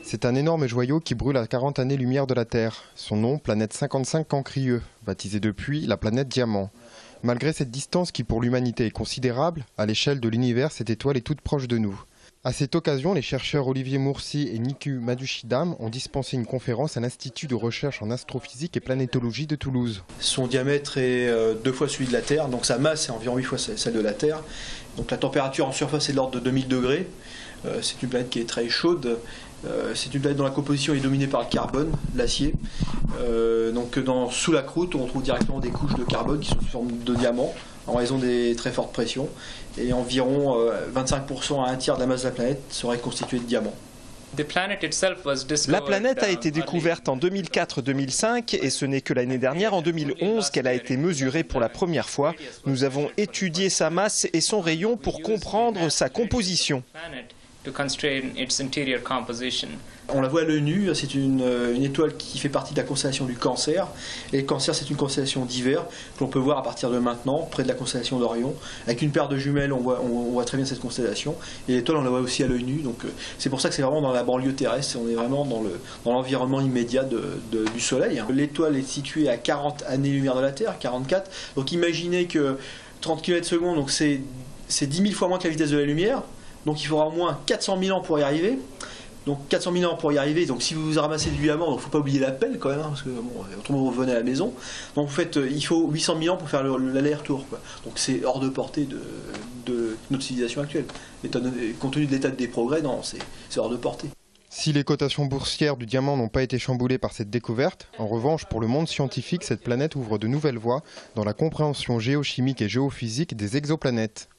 C'est un énorme joyau qui brûle à 40 années-lumière de la Terre. Son nom, planète 55 Cancrieux, baptisée depuis la planète Diamant. Malgré cette distance qui pour l'humanité est considérable, à l'échelle de l'univers, cette étoile est toute proche de nous. À cette occasion, les chercheurs Olivier Mourcy et Niku Madhuchidam ont dispensé une conférence à l'Institut de recherche en astrophysique et planétologie de Toulouse. Son diamètre est 2 fois celui de la Terre, donc sa masse est environ 8 fois celle de la Terre. Donc la température en surface est de l'ordre de 2000 degrés. C'est une planète qui est très chaude. C'est une planète dont la composition est dominée par le carbone, l'acier. Donc sous la croûte, on trouve directement des couches de carbone qui sont sous forme de diamants en raison des très fortes pressions. Et environ 25% à un tiers de la masse de la planète serait constituée de diamants. La planète a été découverte en 2004-2005 et ce n'est que l'année dernière, en 2011, qu'elle a été mesurée pour la première fois. Nous avons étudié sa masse et son rayon pour comprendre sa composition. On la voit à l'œil nu, c'est une étoile qui fait partie de la constellation du Cancer. Et le Cancer, c'est une constellation d'hiver que l'on peut voir à partir de maintenant, près de la constellation d'Orion. Avec une paire de jumelles, on voit très bien cette constellation. Et l'étoile, on la voit aussi à l'œil nu. Donc c'est pour ça que c'est vraiment dans la banlieue terrestre. On est vraiment dans l'environnement immédiat du Soleil. L'étoile est située à 40 années-lumière de la Terre, 44. Donc imaginez que 30 km/s, donc c'est 10 000 fois moins que la vitesse de la lumière. Donc il faudra au moins 400 000 ans pour y arriver. Donc 400 000 ans pour y arriver. Donc si vous ramassez du diamant, il ne faut pas oublier l'appel quand même, parce que autrement vous revenez à la maison. Donc il faut 800 000 ans pour faire l'aller-retour. Donc c'est hors de portée de notre civilisation actuelle. Compte tenu de l'état des progrès, non, c'est hors de portée. Si les cotations boursières du diamant n'ont pas été chamboulées par cette découverte, en revanche, pour le monde scientifique, cette planète ouvre de nouvelles voies dans la compréhension géochimique et géophysique des exoplanètes.